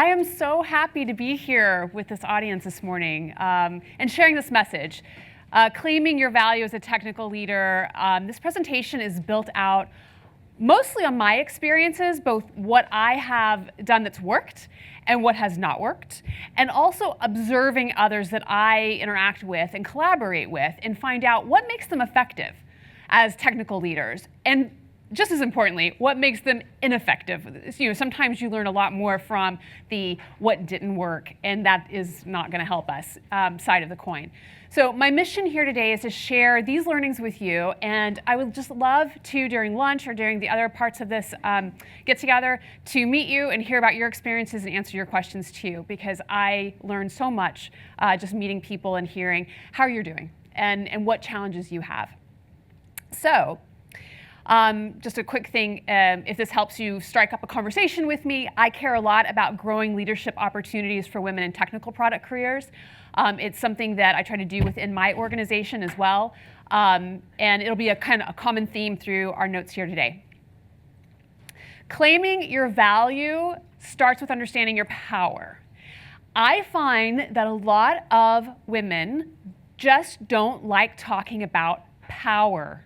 I am so happy to be here with this audience this morning and sharing this message. Claiming your value as a technical leader. This presentation is built out mostly on my experiences, both what I have done that's worked and what has not worked, and also observing others that I interact with and collaborate with and find out what makes them effective as technical leaders. And just as importantly, what makes them ineffective. Sometimes you learn a lot more from the what didn't work, and that is not going to help us side of the coin. So my mission here today is to share these learnings with you, and I would just love to, during lunch or during the other parts of this get together, to meet you and hear about your experiences and answer your questions too, because I learned so much just meeting people and hearing how you're doing and what challenges you have. So. Just a quick thing, if this helps you strike up a conversation with me, I care a lot about growing leadership opportunities for women in technical product careers. It's something that I try to do within my organization as well, and it'll be a kind of a common theme through our notes here today. Claiming your value starts with understanding your power. I find that a lot of women just don't like talking about power.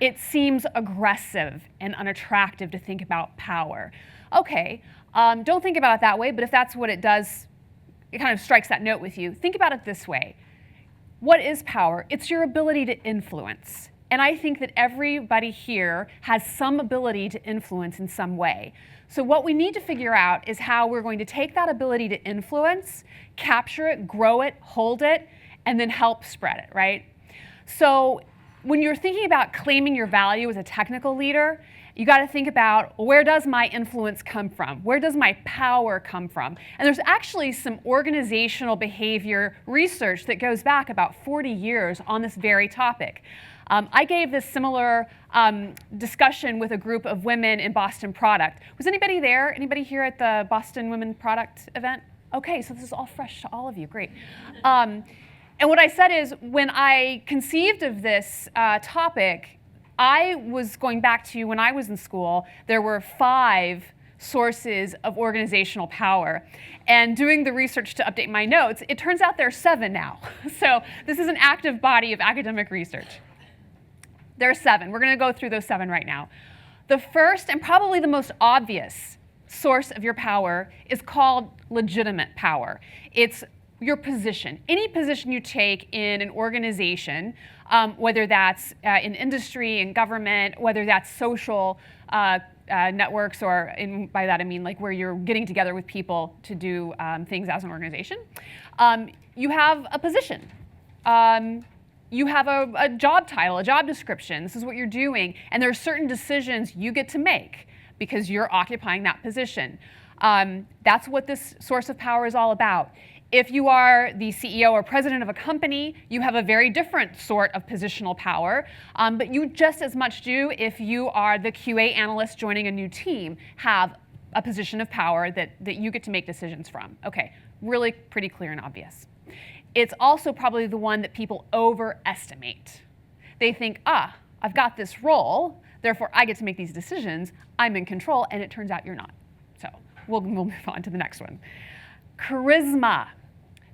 It seems aggressive and unattractive to think about power. Okay, don't think about it that way, but if that's what it does, it kind of strikes that note with you. Think about it this way. What is power? It's your ability to influence. And I think that everybody here has some ability to influence in some way. So what we need to figure out is how we're going to take that ability to influence, capture it, grow it, hold it, and then help spread it, right? So when you're thinking about claiming your value as a technical leader, you got to think about, where does my influence come from? Where does my power come from? And there's actually some organizational behavior research that goes back about 40 years on this very topic. I gave this similar discussion with a group of women in Boston Product. Was anybody there? Anybody here at the Boston Women Product event? Okay, so this is all fresh to all of you, great. And what I said is, when I conceived of this topic, I was going back to when I was in school, there were 5 sources of organizational power. And doing the research to update my notes, it turns out there are 7 now. So this is an active body of academic research. There are 7. We're going to go through those 7 right now. The first and probably the most obvious source of your power is called legitimate power. It's your position. Any position you take in an organization, whether that's in industry, in government, whether that's social networks, or by that I mean like where you're getting together with people to do things as an organization, you have a position. You have a job title, a job description. This is what you're doing. And there are certain decisions you get to make because you're occupying that position. That's what this source of power is all about. If you are the CEO or president of a company, you have a very different sort of positional power, but you just as much do if you are the QA analyst joining a new team, have a position of power that you get to make decisions from. Okay, really pretty clear and obvious. It's also probably the one that people overestimate. They think, I've got this role, therefore I get to make these decisions, I'm in control, and it turns out you're not. So we'll move on to the next one. Charisma.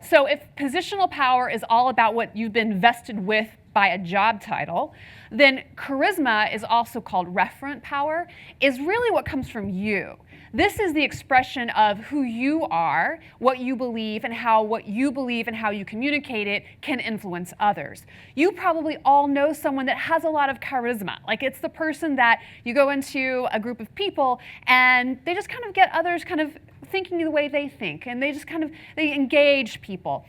So if positional power is all about what you've been vested with by a job title, then charisma is also called referent power, is really what comes from you. This is the expression of who you are, what you believe, and how what you believe and how you communicate it can influence others. You probably all know someone that has a lot of charisma. Like, it's the person that you go into a group of people and they just kind of get others kind of thinking the way they think, and they just kind of, they engage people.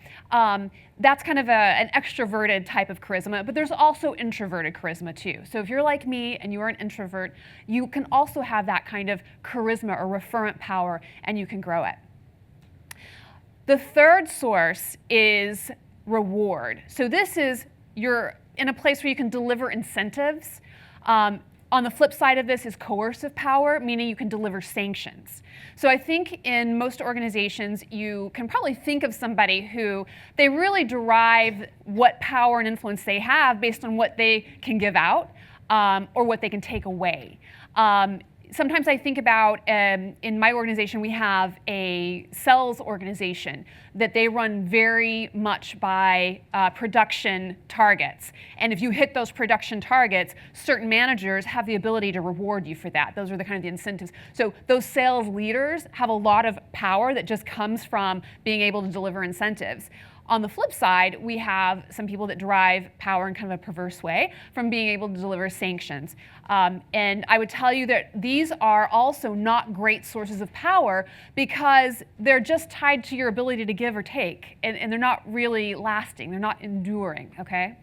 That's kind of an extroverted type of charisma, but there's also introverted charisma too. So if you're like me and you are an introvert, you can also have that kind of charisma or referent power, and you can grow it. The third source is reward. So this is, you're in a place where you can deliver incentives. On the flip side of this is coercive power, meaning you can deliver sanctions. So I think in most organizations, you can probably think of somebody who they really derive what power and influence they have based on what they can give out or what they can take away. sometimes I think about, in my organization, we have a sales organization that they run very much by production targets. And if you hit those production targets, certain managers have the ability to reward you for that. Those are the kind of the incentives. So those sales leaders have a lot of power that just comes from being able to deliver incentives. On the flip side, we have some people that derive power in kind of a perverse way from being able to deliver sanctions. And I would tell you that these are also not great sources of power because they're just tied to your ability to give or take, and they're not really lasting, they're not enduring, okay?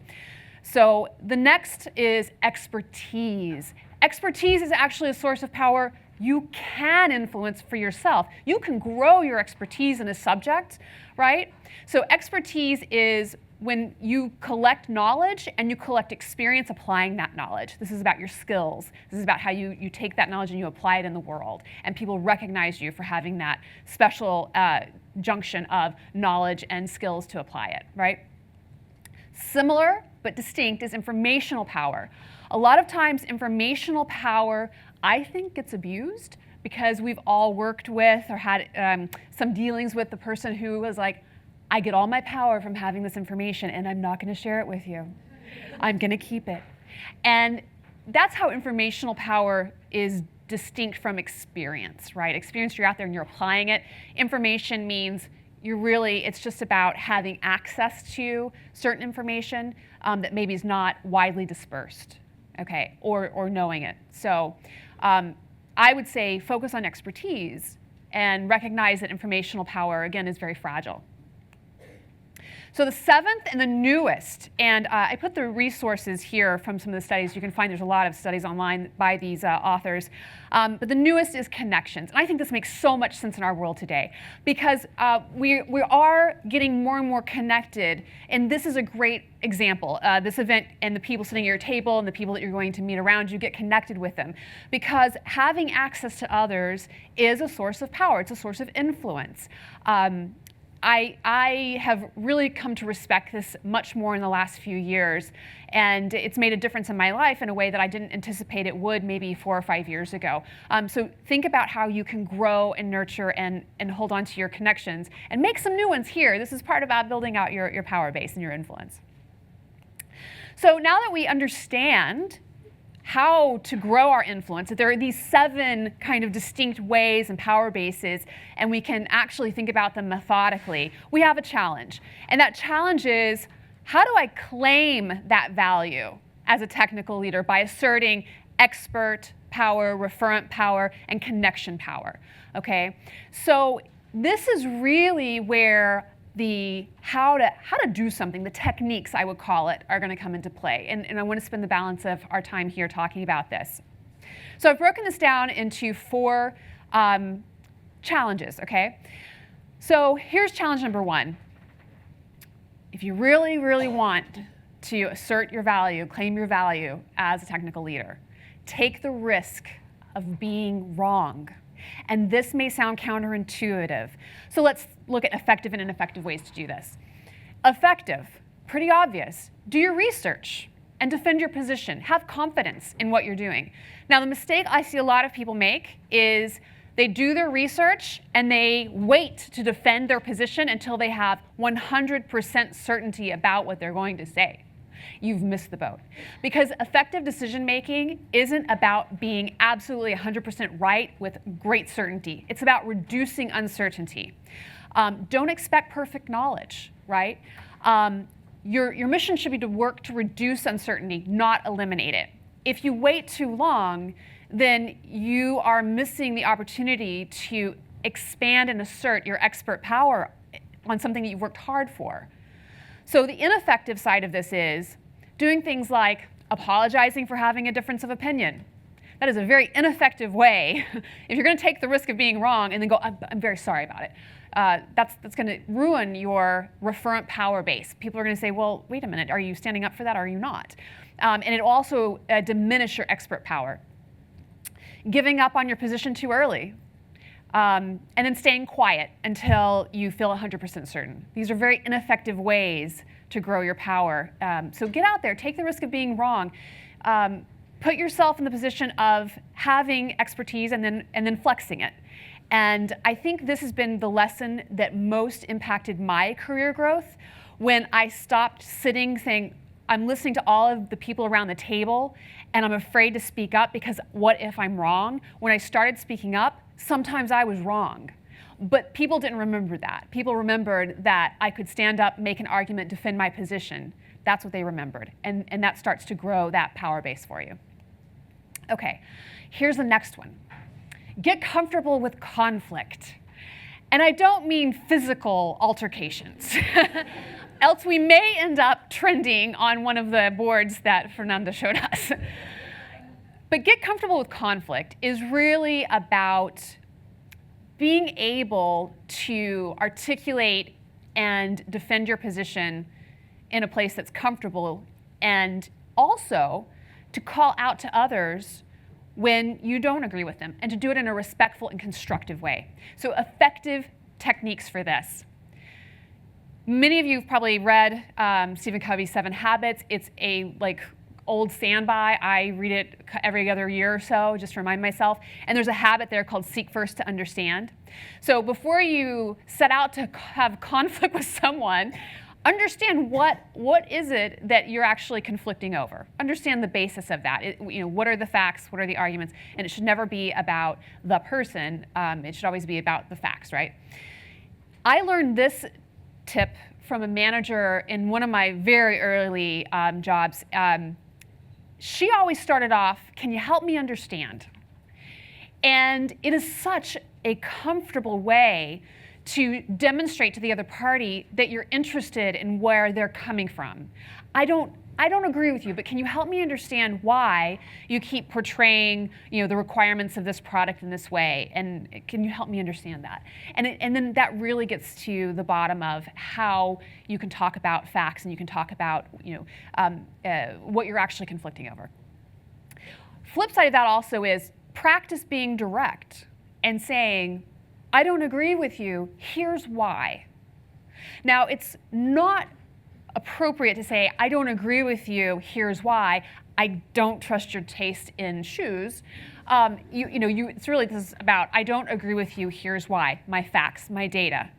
So the next is expertise. Expertise is actually a source of power you can influence for yourself. You can grow your expertise in a subject, right? So expertise is when you collect knowledge and you collect experience applying that knowledge. This is about your skills. This is about how you take that knowledge and you apply it in the world. And people recognize you for having that special junction of knowledge and skills to apply it, right? Similar but distinct is informational power. A lot of times informational power, I think, gets abused because we've all worked with or had some dealings with the person who was like, I get all my power from having this information and I'm not going to share it with you. I'm going to keep it. And that's how informational power is distinct from experience, right? Experience, you're out there and you're applying it. Information means it's just about having access to certain information that maybe is not widely dispersed, okay, or knowing it. So I would say focus on expertise and recognize that informational power, again, is very fragile. So the seventh and the newest, and I put the resources here from some of the studies. You can find there's a lot of studies online by these authors. But the newest is connections. And I think this makes so much sense in our world today because we are getting more and more connected. And this is a great example. This event and the people sitting at your table and the people that you're going to meet around you, get connected with them. Because having access to others is a source of power. It's a source of influence. I have really come to respect this much more in the last few years, and it's made a difference in my life in a way that I didn't anticipate it would maybe 4 or 5 years ago. So think about how you can grow and nurture and hold on to your connections and make some new ones here. This is part about building out your power base and your influence. So now that we understand how to grow our influence, that there are these 7 kind of distinct ways and power bases, and we can actually think about them methodically, we have a challenge. And that challenge is, how do I claim that value as a technical leader by asserting expert power, referent power, and connection power, okay? So this is really where the how to do something, the techniques, I would call it, are going to come into play. And I want to spend the balance of our time here talking about this. So I've broken this down into 4 challenges, okay? So here's challenge number 1. If you really, really want to assert your value, claim your value as a technical leader, take the risk of being wrong. And this may sound counterintuitive. So let's look at effective and ineffective ways to do this. Effective, pretty obvious. Do your research and defend your position. Have confidence in what you're doing. Now, the mistake I see a lot of people make is they do their research and they wait to defend their position until they have 100% certainty about what they're going to say. You've missed the boat. Because effective decision-making isn't about being absolutely 100% right with great certainty. It's about reducing uncertainty. Don't expect perfect knowledge, right? Your mission should be to work to reduce uncertainty, not eliminate it. If you wait too long, then you are missing the opportunity to expand and assert your expert power on something that you've worked hard for. So the ineffective side of this is doing things like apologizing for having a difference of opinion. That is a very ineffective way. If you're going to take the risk of being wrong and then go, I'm very sorry about it, that's going to ruin your referent power base. People are going to say, well, wait a minute, are you standing up for that or are you not? And it also diminish your expert power. Giving up on your position too early. And then staying quiet until you feel 100% certain. These are very ineffective ways to grow your power. So get out there, take the risk of being wrong. put yourself in the position of having expertise and then flexing it. And I think this has been the lesson that most impacted my career growth, when I stopped sitting saying, I'm listening to all of the people around the table and I'm afraid to speak up because what if I'm wrong? When I started speaking up, sometimes I was wrong. But people didn't remember that. People remembered that I could stand up, make an argument, defend my position. That's what they remembered. And that starts to grow that power base for you. Okay, here's the next one. Get comfortable with conflict. And I don't mean physical altercations. Else we may end up trending on one of the boards that Fernanda showed us. But get comfortable with conflict is really about being able to articulate and defend your position in a place that's comfortable, and also to call out to others when you don't agree with them, and to do it in a respectful and constructive way. So effective techniques for this. Many of you have probably read Stephen Covey's 7 Habits. It's a old standby. I read it every other year or so just to remind myself. And there's a habit there called seek first to understand. So before you set out to have conflict with someone, understand what is it that you're actually conflicting over. Understand the basis of that. What are the facts? What are the arguments? And it should never be about the person. It should always be about the facts, right? I learned this tip from a manager in one of my very early jobs. She always started off, can you help me understand? And it is such a comfortable way to demonstrate to the other party that you're interested in where they're coming from. I don't agree with you, but can you help me understand why you keep portraying, the requirements of this product in this way? And can you help me understand that? And then that really gets to the bottom of how you can talk about facts, and you can talk about what you're actually conflicting over. Flip side of that also is practice being direct and saying, I don't agree with you, here's why. Now, it's not appropriate to say, I don't agree with you, here's why. I don't trust your taste in shoes. It's really, this is about, I don't agree with you, here's why. My facts, my data.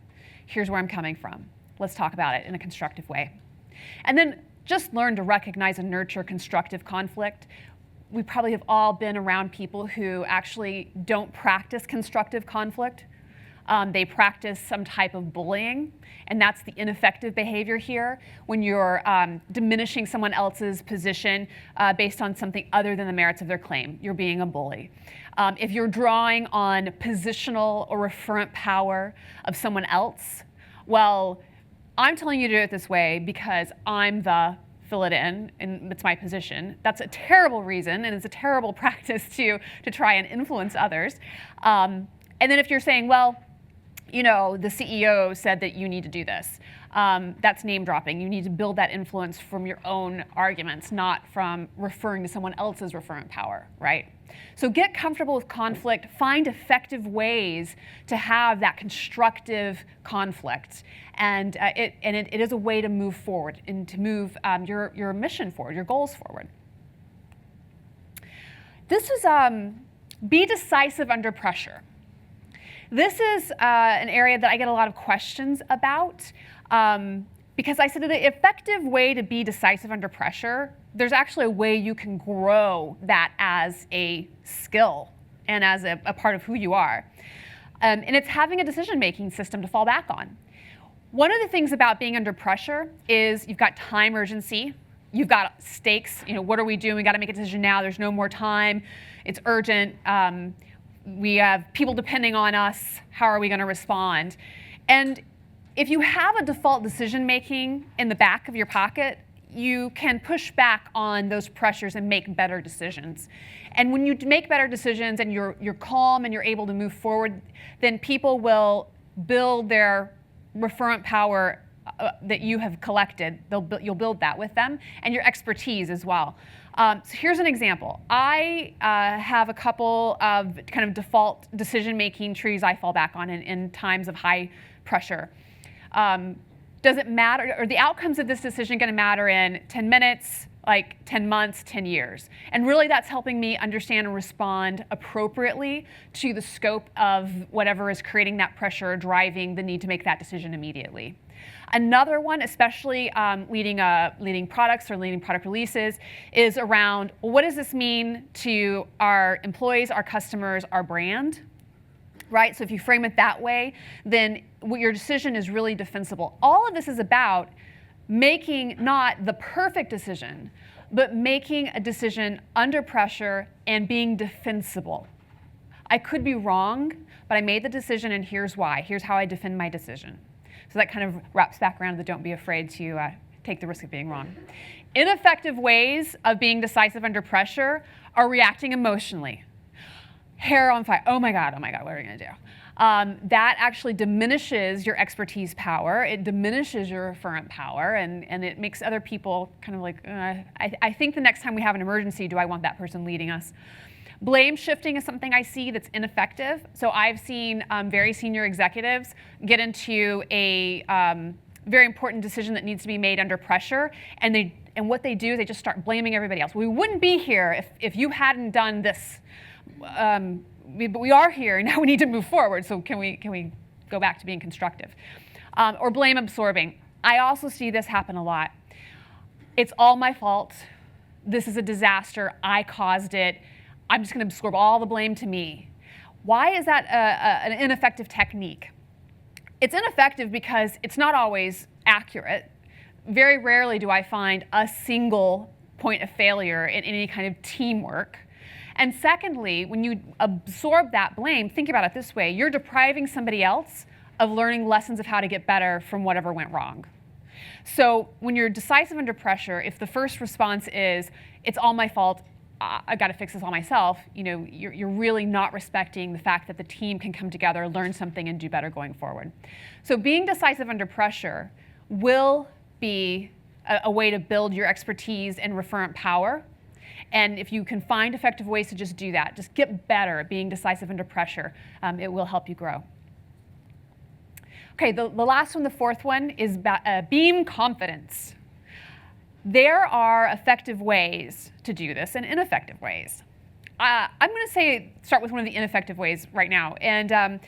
Here's where I'm coming from. Let's talk about it in a constructive way. And then just learn to recognize and nurture constructive conflict. We probably have all been around people who actually don't practice constructive conflict. They practice some type of bullying, and that's the ineffective behavior here, when you're diminishing someone else's position based on something other than the merits of their claim. You're being a bully. If you're drawing on positional or referent power of someone else, well, I'm telling you to do it this way because I'm the fill it in, and it's my position. That's a terrible reason, and it's a terrible practice to try and influence others. And then if you're saying, well, the CEO said that you need to do this. That's name dropping. You need to build that influence from your own arguments, not from referring to someone else's referent power, right? So get comfortable with conflict. Find effective ways to have that constructive conflict. And it is a way to move forward and to move your mission forward, your goals forward. This is be decisive under pressure. This is an area that I get a lot of questions about because I said that the effective way to be decisive under pressure, there's actually a way you can grow that as a skill and as a part of who you are. And it's having a decision-making system to fall back on. One of the things about being under pressure is you've got time urgency. You've got stakes. What are we doing? We got to make a decision now. There's no more time. It's urgent. We have people depending on us. How are we going to respond? And if you have a default decision-making in the back of your pocket, you can push back on those pressures and make better decisions. And when you make better decisions and you're calm and you're able to move forward, then people will build their referent power that you have collected. You'll build that with them, and your expertise as well. So here's an example. I have a couple of kind of default decision-making trees I fall back on in times of high pressure. Does it matter, or the outcomes of this decision going to matter in 10 minutes, like 10 months, 10 years. And really that's helping me understand and respond appropriately to the scope of whatever is creating that pressure or driving the need to make that decision immediately. Another one, especially leading products or leading product releases, is around what does this mean to our employees, our customers, our brand? Right? So if you frame it that way, then your decision is really defensible. All of this is about making not the perfect decision, but making a decision under pressure and being defensible. I could be wrong, but I made the decision and here's why. Here's how I defend my decision. So that kind of wraps back around to the don't be afraid to take the risk of being wrong. Ineffective ways of being decisive under pressure are reacting emotionally. Hair on fire, oh my God, what are we gonna do? That actually diminishes your expertise power, it diminishes your referent power, and it makes other people kind of like, I think the next time we have an emergency, do I want that person leading us? Blame shifting is something I see that's ineffective. So I've seen very senior executives get into a very important decision that needs to be made under pressure, and what they do is they just start blaming everybody else. We wouldn't be here if you hadn't done this. But we are here, and now we need to move forward, so can we go back to being constructive? Or blame absorbing. I also see this happen a lot. It's all my fault. This is a disaster. I caused it. I'm just going to absorb all the blame to me. Why is that an ineffective technique? It's ineffective because it's not always accurate. Very rarely do I find a single point of failure in any kind of teamwork. And secondly, when you absorb that blame, think about it this way. You're depriving somebody else of learning lessons of how to get better from whatever went wrong. So when you're decisive under pressure, if the first response is, it's all my fault, I got to fix this all myself, you're really not respecting the fact that the team can come together, learn something, and do better going forward. So being decisive under pressure will be a way to build your expertise and referent power. And if you can find effective ways to just do that, just get better at being decisive under pressure, it will help you grow. Okay, the last one, the fourth one, is beam confidence. There are effective ways to do this and ineffective ways. I'm going to start with one of the ineffective ways right now. And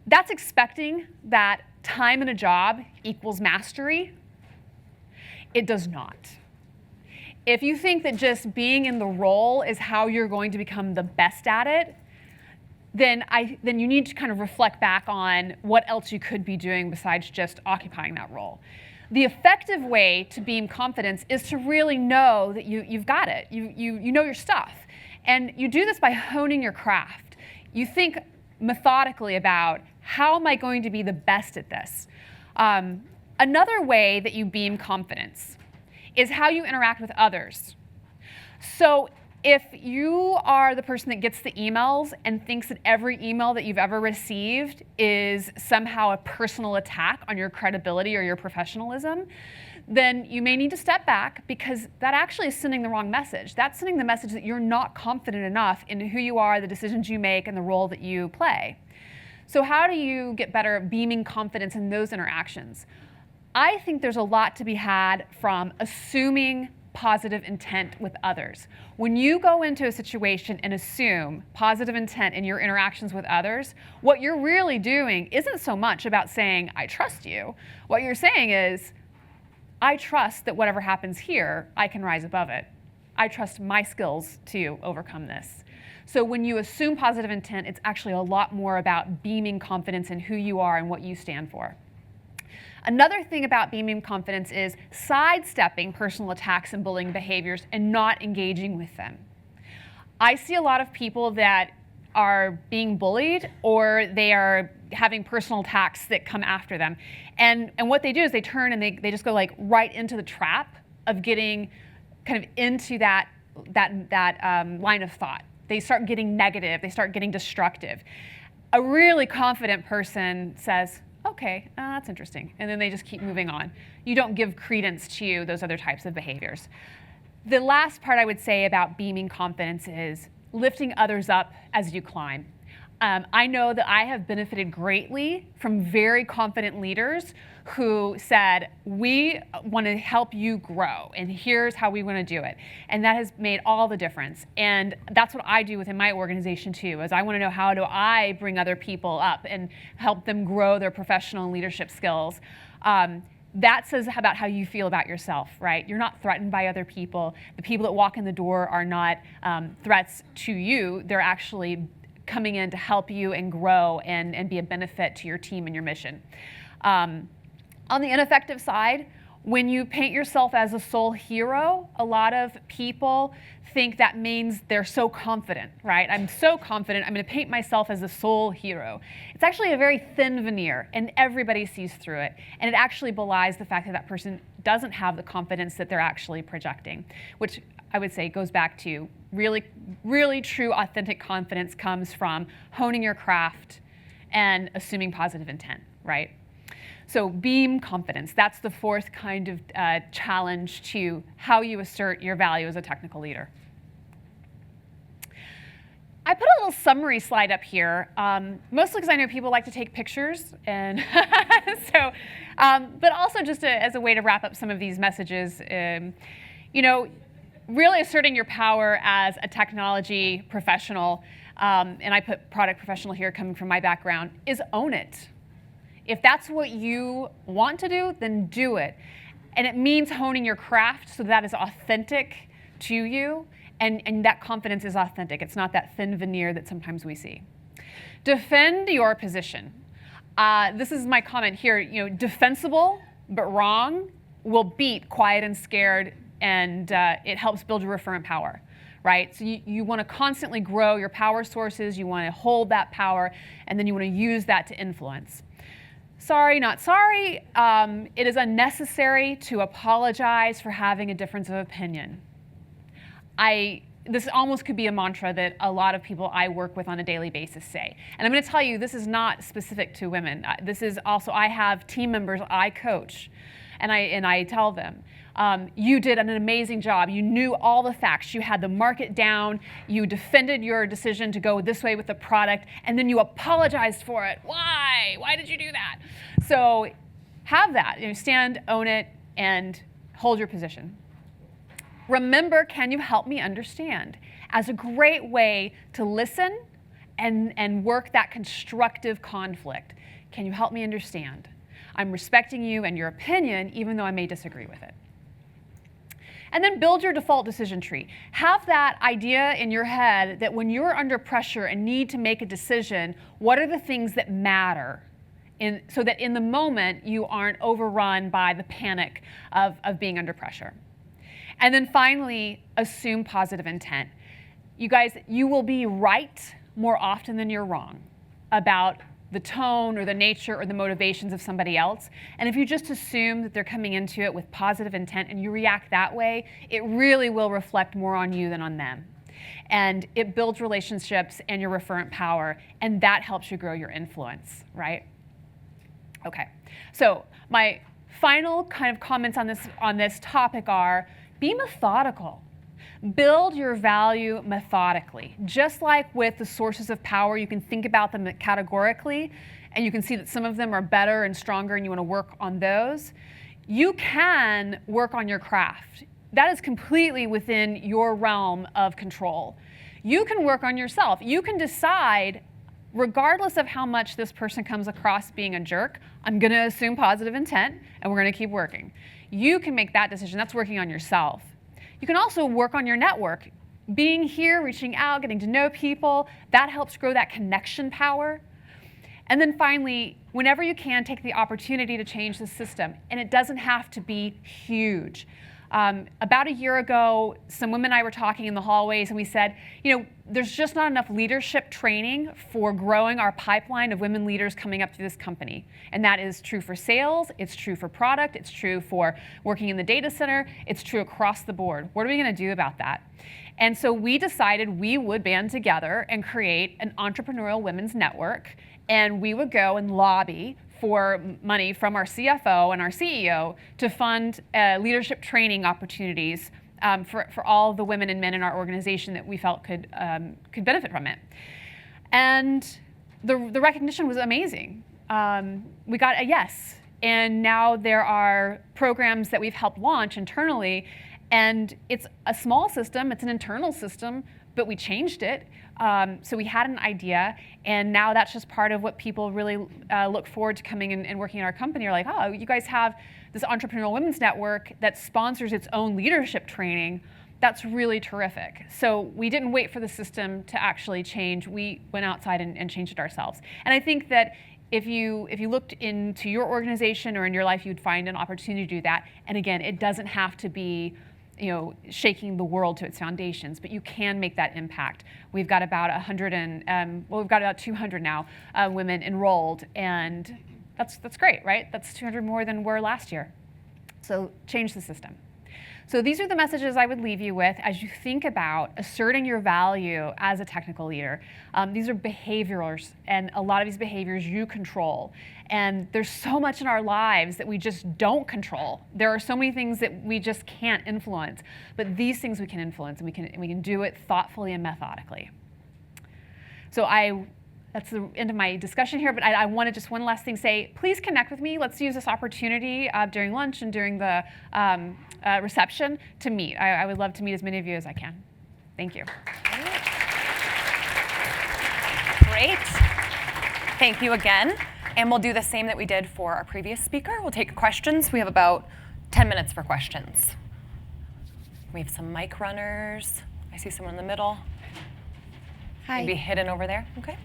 that's expecting that time in a job equals mastery. It does not. If you think that just being in the role is how you're going to become the best at it, then you need to kind of reflect back on what else you could be doing besides just occupying that role. The effective way to beam confidence is to really know that you've got it. You know your stuff. And you do this by honing your craft. You think methodically about, how am I going to be the best at this? Another way that you beam confidence is how you interact with others. So if you are the person that gets the emails and thinks that every email that you've ever received is somehow a personal attack on your credibility or your professionalism, then you may need to step back, because that actually is sending the wrong message. That's sending the message that you're not confident enough in who you are, the decisions you make, and the role that you play. So how do you get better at beaming confidence in those interactions? I think there's a lot to be had from assuming positive intent with others. When you go into a situation and assume positive intent in your interactions with others, what you're really doing isn't so much about saying, I trust you. What you're saying is, I trust that whatever happens here, I can rise above it. I trust my skills to overcome this. So when you assume positive intent, it's actually a lot more about beaming confidence in who you are and what you stand for. Another thing about beaming confidence is sidestepping personal attacks and bullying behaviors and not engaging with them. I see a lot of people that are being bullied, or they are having personal attacks that come after them. And what they do is they turn and they just go like right into the trap of getting kind of into that line of thought. They start getting negative, they start getting destructive. A really confident person says, okay, that's interesting. And then they just keep moving on. You don't give credence to those other types of behaviors. The last part I would say about beaming confidence is lifting others up as you climb. I know that I have benefited greatly from very confident leaders who said, we want to help you grow, and here's how we want to do it. And that has made all the difference. And that's what I do within my organization too, is I want to know, how do I bring other people up and help them grow their professional and leadership skills. That says about how you feel about yourself, right? You're not threatened by other people. The people that walk in the door are not threats to you. They're actually coming in to help you and grow and be a benefit to your team and your mission. On the ineffective side, when you paint yourself as a sole hero, a lot of people think that means they're so confident, right? I'm so confident, I'm going to paint myself as a sole hero. It's actually a very thin veneer, and everybody sees through it. And it actually belies the fact that that person doesn't have the confidence that they're actually projecting, which I would say goes back to really, really true, authentic confidence comes from honing your craft and assuming positive intent, right? So beam confidence, that's the fourth kind of challenge to how you assert your value as a technical leader. I put a little summary slide up here, mostly because I know people like to take pictures, and so, but also just as a way to wrap up some of these messages. You know, really asserting your power as a technology professional, and I put product professional here coming from my background, is own it. If that's what you want to do, then do it. And it means honing your craft so that is authentic to you, and that confidence is authentic. It's not that thin veneer that sometimes we see. Defend your position. This is my comment here. You know, defensible but wrong will beat quiet and scared, and it helps build your referent power. Right? So you want to constantly grow your power sources, you want to hold that power, and then you want to use that to influence. Sorry, not sorry. It is unnecessary to apologize for having a difference of opinion. This almost could be a mantra that a lot of people I work with on a daily basis say. And I'm going to tell you, this is not specific to women. This is also, I have team members I coach, and I tell them, you did an amazing job. You knew all the facts. You had the market down. You defended your decision to go this way with the product, and then you apologized for it. Why? Why did you do that? So have that. You know, stand, own it, and hold your position. Remember, can you help me understand? As a great way to listen and work that constructive conflict. Can you help me understand? I'm respecting you and your opinion, even though I may disagree with it. And then build your default decision tree. Have that idea in your head that when you're under pressure and need to make a decision, what are the things that matter? So that in the moment, you aren't overrun by the panic of being under pressure. And then finally, assume positive intent. You guys, you will be right more often than you're wrong about the tone or the nature or the motivations of somebody else. And if you just assume that they're coming into it with positive intent and you react that way, it really will reflect more on you than on them. And it builds relationships and your referent power, and that helps you grow your influence, right? Okay, so my final kind of comments on this topic are, be methodical. Build your value methodically. Just like with the sources of power, you can think about them categorically, and you can see that some of them are better and stronger, and you want to work on those. You can work on your craft. That is completely within your realm of control. You can work on yourself. You can decide, regardless of how much this person comes across being a jerk, I'm going to assume positive intent, and we're going to keep working. You can make that decision. That's working on yourself. You can also work on your network. Being here, reaching out, getting to know people, that helps grow that connection power. And then finally, whenever you can, take the opportunity to change the system. And it doesn't have to be huge. About a year ago, some women and I were talking in the hallways, and we said, you know, there's just not enough leadership training for growing our pipeline of women leaders coming up to this company. And that is true for sales, it's true for product, it's true for working in the data center, it's true across the board. What are we going to do about that? And so we decided we would band together and create an entrepreneurial women's network, and we would go and lobby for money from our CFO and our CEO to fund leadership training opportunities for all the women and men in our organization that we felt could benefit from it. And the recognition was amazing. We got a yes. And now there are programs that we've helped launch internally. And it's a small system, it's an internal system, but we changed it. So we had an idea, and now that's just part of what people really look forward to coming and working in our company. Are like, oh, you guys have this Entrepreneurial Women's Network that sponsors its own leadership training. That's really terrific. So we didn't wait for the system to actually change. We went outside and changed it ourselves. And I think that if you looked into your organization or in your life, you'd find an opportunity to do that. And again, it doesn't have to be shaking the world to its foundations, but you can make that impact. We've got about 200 now women enrolled, and that's great, right? That's 200 more than were last year. So change the system. So these are the messages I would leave you with as you think about asserting your value as a technical leader. These are behaviors, and a lot of these behaviors you control. And there's so much in our lives that we just don't control. There are so many things that we just can't influence, but these things we can influence, and we can do it thoughtfully and methodically. So that's the end of my discussion here, but I want to just one last thing say, please connect with me. Let's use this opportunity during lunch and during the reception to meet. I would love to meet as many of you as I can. Thank you. Great. Thank you again. And we'll do the same that we did for our previous speaker. We'll take questions. We have about 10 minutes for questions. We have some mic runners. I see someone in the middle. Hi. Maybe hidden over there. Okay.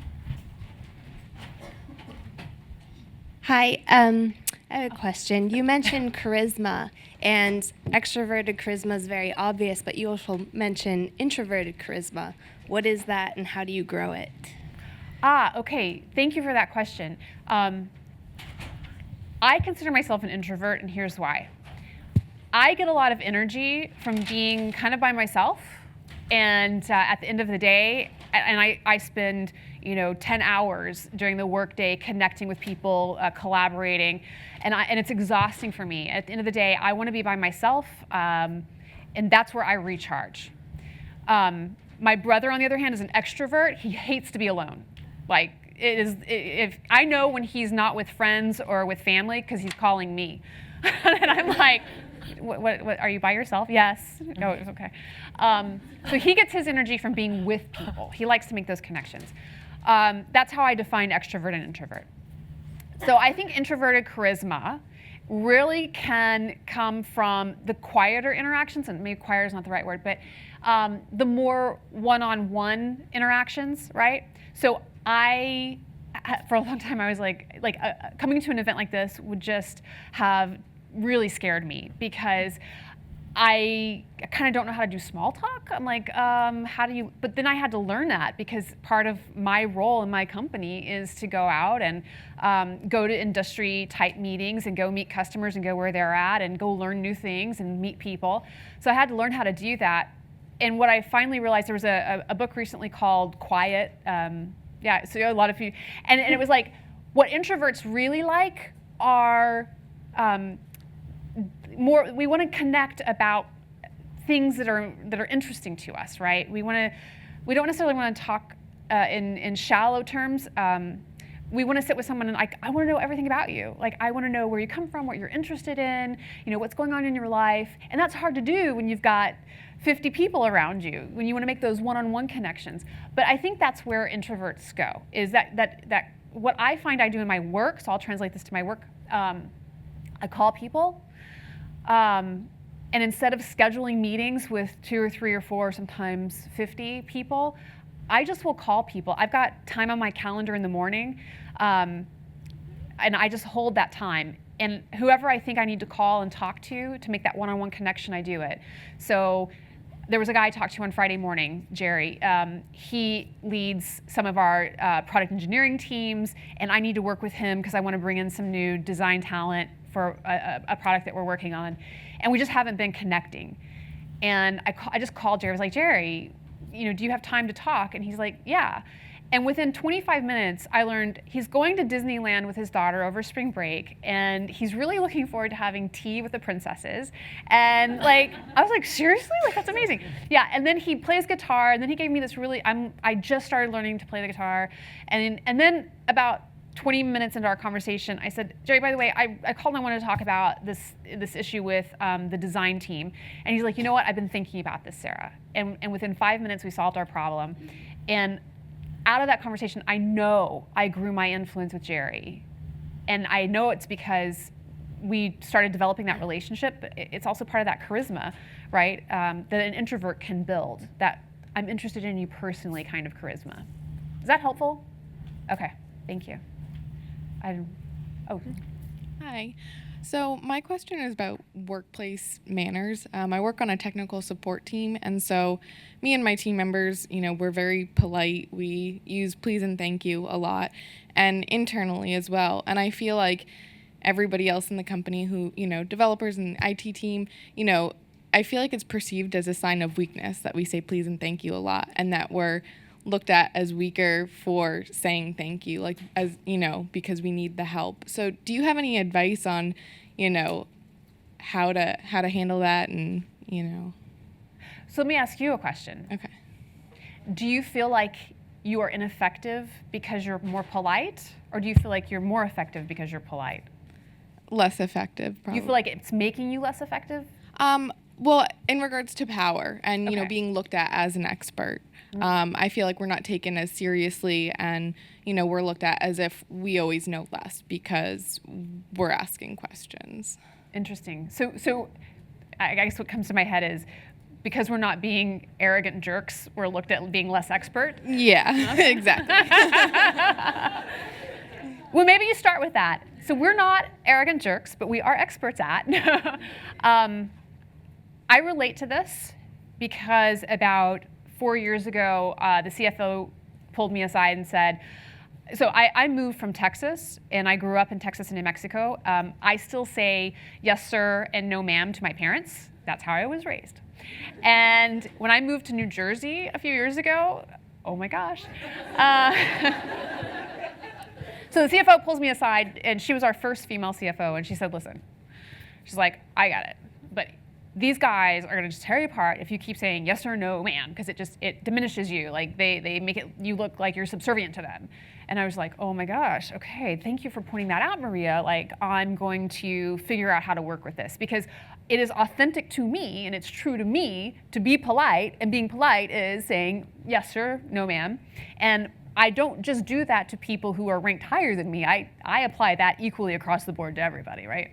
Hi, I have a question. You mentioned charisma, and extroverted charisma is very obvious, but you also mentioned introverted charisma. What is that, and how do you grow it? Okay. Thank you for that question. I consider myself an introvert, and here's why. I get a lot of energy from being kind of by myself, and at the end of the day, and I spend 10 hours during the workday connecting with people, collaborating, and it's exhausting for me. At the end of the day, I want to be by myself, and that's where I recharge. My brother, on the other hand, is an extrovert. He hates to be alone. Like, if I know when he's not with friends or with family because he's calling me, and I'm like, what, are you by yourself? Yes. No, it's okay. So he gets his energy from being with people. He likes to make those connections. That's how I define extrovert and introvert. So I think introverted charisma really can come from the quieter interactions, and maybe quieter is not the right word, but the more one-on-one interactions, right? So for a long time, I was coming to an event like this would just have really scared me because I kind of don't know how to do small talk. I'm like, how do you, but then I had to learn that because part of my role in my company is to go out and go to industry type meetings and go meet customers and go where they're at and go learn new things and meet people. So I had to learn how to do that. And what I finally realized, there was a book recently called Quiet. So a lot of you, and it was like, what introverts really like are more, we want to connect about things that are interesting to us, right? We don't necessarily want to talk in shallow terms. We want to sit with someone and I want to know everything about you. Like, I want to know where you come from, what you're interested in, what's going on in your life. And that's hard to do when you've got 50 people around you, when you want to make those one-on-one connections. But I think that's where introverts go, is that what I find I do in my work, so I'll translate this to my work, I call people, and instead of scheduling meetings with 2 or 3 or 4, sometimes 50 people, I just will call people. I've got time on my calendar in the morning, and I just hold that time. And whoever I think I need to call and talk to make that one-on-one connection, I do it. So there was a guy I talked to on Friday morning, Jerry. He leads some of our product engineering teams, and I need to work with him because I want to bring in some new design talent for a product that we're working on. And we just haven't been connecting. And I just called Jerry. I was like, Jerry, do you have time to talk? And he's like, yeah. And within 25 minutes, I learned he's going to Disneyland with his daughter over spring break, and he's really looking forward to having tea with the princesses. And I was like, seriously? That's amazing. Yeah, and then he plays guitar, and then he gave me this I just started learning to play the guitar. And then about 20 minutes into our conversation, I said, Jerry, by the way, I called and I wanted to talk about this issue with the design team. And he's like, you know what? I've been thinking about this, Sarah. And within 5 minutes, we solved our problem. And out of that conversation, I know I grew my influence with Jerry. And I know it's because we started developing that relationship, but it's also part of that charisma, right? That an introvert can build, that I'm interested in you personally kind of charisma. Is that helpful? Okay, thank you. Hi. So my question is about workplace manners. I work on a technical support team, and so me and my team members, we're very polite. We use please and thank you a lot, and internally as well. And I feel like everybody else in the company who, developers and IT team, I feel like it's perceived as a sign of weakness that we say please and thank you a lot, and that we're looked at as weaker for saying thank you, because we need the help. So do you have any advice on, how to handle that and. So let me ask you a question. Okay. Do you feel like you are ineffective because you're more polite, or do you feel like you're more effective because you're polite? Less effective, probably. You feel like it's making you less effective? Well, in regards to power and, Okay. being looked at as an expert, I feel like we're not taken as seriously, and, we're looked at as if we always know less because we're asking questions. Interesting. So I guess what comes to my head is, because we're not being arrogant jerks, we're looked at being less expert. Yeah, exactly. Well, maybe you start with that. So we're not arrogant jerks, but we are experts at. I relate to this because about 4 years ago, the CFO pulled me aside and said, so I moved from Texas, and I grew up in Texas and New Mexico. I still say yes, sir, and no, ma'am to my parents. That's how I was raised. And when I moved to New Jersey a few years ago, oh my gosh. So the CFO pulls me aside, and she was our first female CFO, and she said, listen, she's like, I got it, but these guys are gonna just tear you apart if you keep saying yes or no, ma'am, because it diminishes you. Like they make it you look like you're subservient to them. And I was like, oh my gosh, okay, thank you for pointing that out, Maria. Like, I'm going to figure out how to work with this, because it is authentic to me and it's true to me to be polite, and being polite is saying yes sir, no ma'am. And I don't just do that to people who are ranked higher than me. I apply that equally across the board to everybody, right?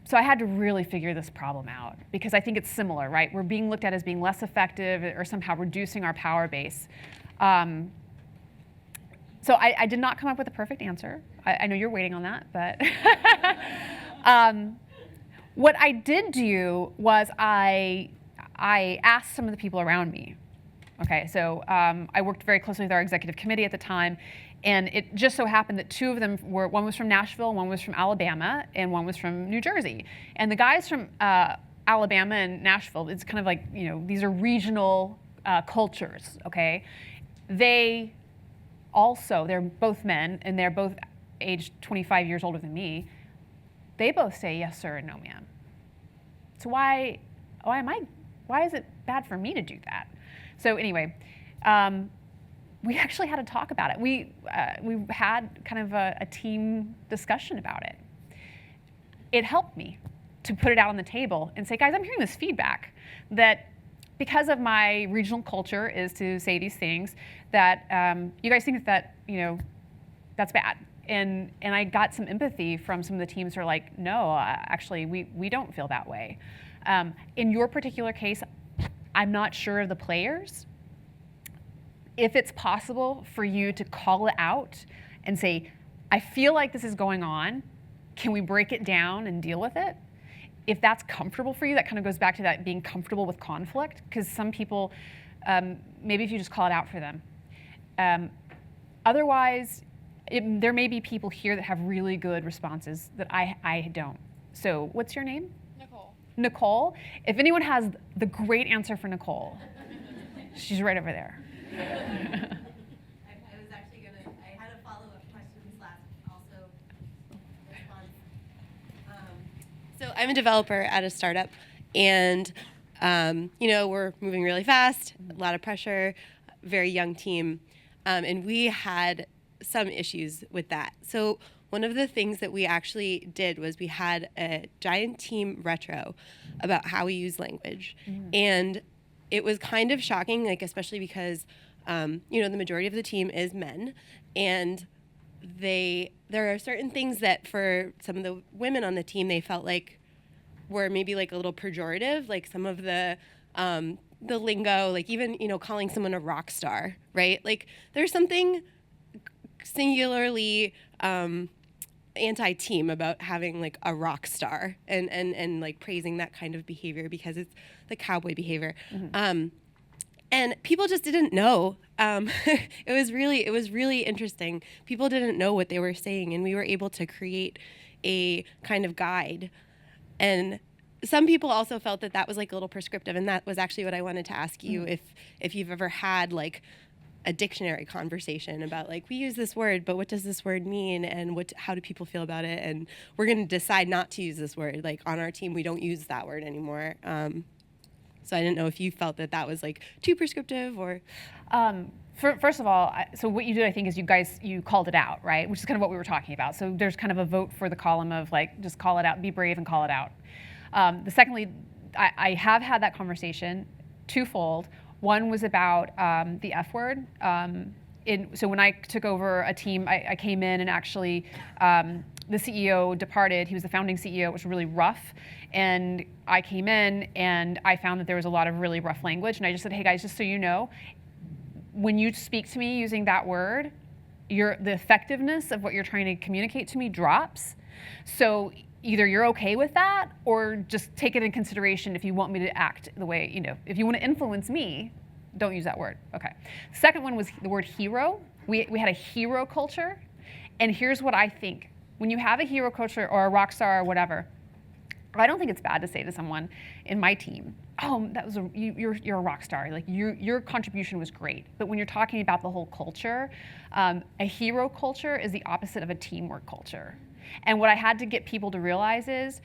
So I had to really figure this problem out, because I think it's similar, right? We're being looked at as being less effective or somehow reducing our power base. So I did not come up with a perfect answer. I know you're waiting on that, but what I did do was I asked some of the people around me. Okay, so I worked very closely with our executive committee at the time, and it just so happened that two of them were, one was from Nashville, one was from Alabama, and one was from New Jersey. And the guys from Alabama and Nashville, it's kind of like, these are regional cultures, okay? They're both men, and they're both aged 25 years older than me. They both say yes sir and no ma'am. So why is it bad for me to do that? So anyway, we actually had to talk about it. We had kind of a team discussion about it. It helped me to put it out on the table and say, guys, I'm hearing this feedback that because of my regional culture is to say these things, that you guys think that that's bad. And I got some empathy from some of the teams who are like, no, actually, we don't feel that way. In your particular case, I'm not sure of the players. If it's possible for you to call it out and say, I feel like this is going on, can we break it down and deal with it? If that's comfortable for you, that kind of goes back to that being comfortable with conflict, because some people, maybe if you just call it out for them. Otherwise, there may be people here that have really good responses that I don't. So what's your name? Nicole. If anyone has the great answer for Nicole, she's right over there. I was actually I had a follow-up question also response. So I'm a developer at a startup, and we're moving really fast, a lot of pressure, very young team, and we had some issues with that. So one of the things that we actually did was we had a giant team retro about how we use language. And it was kind of shocking, like especially because, the majority of the team is men. And there are certain things that for some of the women on the team, they felt like were maybe like a little pejorative, like some of the lingo, like even, calling someone a rock star, right? Like there's something singularly anti-team about having like a rock star and like praising that kind of behavior because it's the cowboy behavior. And people just didn't know. It was really interesting. People didn't know what they were saying, and we were able to create a kind of guide. And some people also felt that that was like a little prescriptive, and that was actually what I wanted to ask you, if you've ever had like a dictionary conversation about like, we use this word, but what does this word mean, and how do people feel about it, and we're going to decide not to use this word. Like on our team, we don't use that word anymore. So I didn't know if you felt that that was like too prescriptive or. First of all, so what you did, I think, is you called it out, right? Which is kind of what we were talking about. So there's kind of a vote for the column of like, just call it out, be brave and call it out. Secondly, I have had that conversation twofold. One was about the F word. So when I took over a team, I came in and actually the CEO departed. He was the founding CEO. It was really rough. And I came in and I found that there was a lot of really rough language. And I just said, hey guys, just so you know, when you speak to me using that word, the effectiveness of what you're trying to communicate to me drops. So either you're okay with that or just take it in consideration if you want me to act the way, if you want to influence me, don't use that word. Okay. Second one was the word hero. We had a hero culture. And here's what I think. When you have a hero culture or a rock star or whatever, I don't think it's bad to say to someone in my team, oh, you're a rock star. Like your contribution was great. But when you're talking about the whole culture, a hero culture is the opposite of a teamwork culture. And what I had to get people to realize is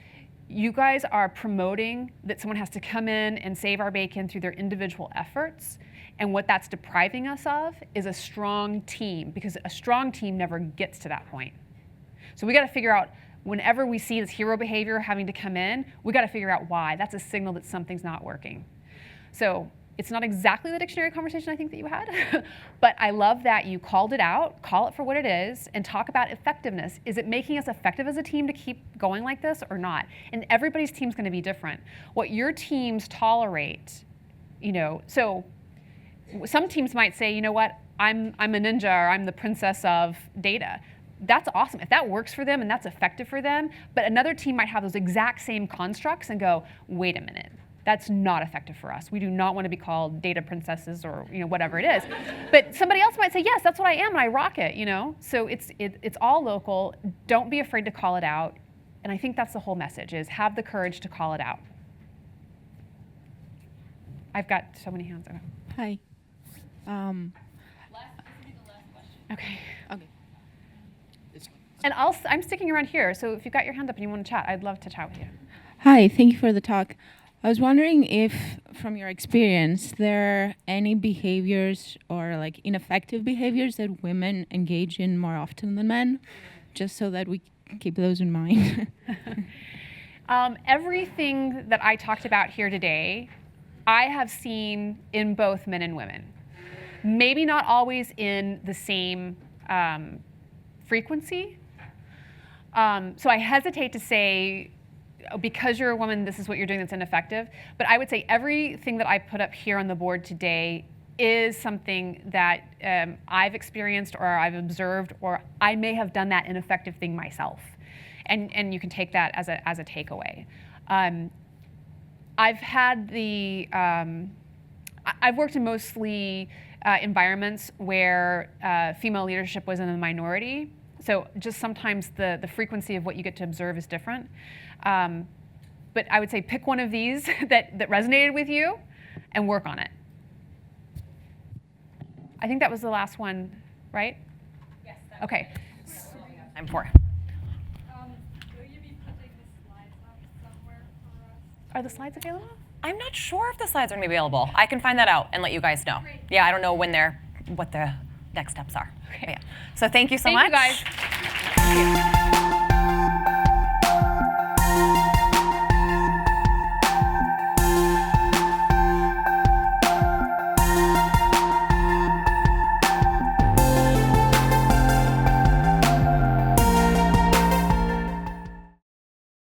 you guys are promoting that someone has to come in and save our bacon through their individual efforts. And what that's depriving us of is a strong team, because a strong team never gets to that point. So we got to figure out, whenever we see this hero behavior having to come in, we got to figure out why. That's a signal that something's not working. So it's not exactly the dictionary conversation I think that you had, but I love that you called it out, call it for what it is, and talk about effectiveness. Is it making us effective as a team to keep going like this or not? And everybody's team's going to be different. What your teams tolerate, so some teams might say, you know what, I'm a ninja, or I'm the princess of data. That's awesome if that works for them and that's effective for them. But another team might have those exact same constructs and go, wait a minute, that's not effective for us. We do not want to be called data princesses or whatever it is. But somebody else might say, yes, that's what I am and I rock it. So it's all local. Don't be afraid to call it out. And I think that's the whole message: is have the courage to call it out. I've got so many hands. Hi. Okay. Okay. And I'm sticking around here, so if you've got your hand up and you want to chat, I'd love to chat with you. Hi, thank you for the talk. I was wondering if, from your experience, there are any behaviors or like ineffective behaviors that women engage in more often than men, just so that we keep those in mind. Everything that I talked about here today, I have seen in both men and women. Maybe not always in the same frequency. So I hesitate to say, because you're a woman, this is what you're doing that's ineffective. But I would say everything that I put up here on the board today is something that I've experienced or I've observed, or I may have done that ineffective thing myself. And you can take that as a takeaway. I've had I've worked in mostly environments where female leadership was in the minority. So just sometimes the frequency of what you get to observe is different. But I would say pick one of these that resonated with you and work on it. I think that was the last one, right? Yes. Okay. Time for. Will you be putting the slides up somewhere for us? Are the slides available? I'm not sure if the slides are going to be available. I can find that out and let you guys know. Great. Yeah, I don't know when what the next steps are. Okay. Yeah. So thank you so Thank much. you guys.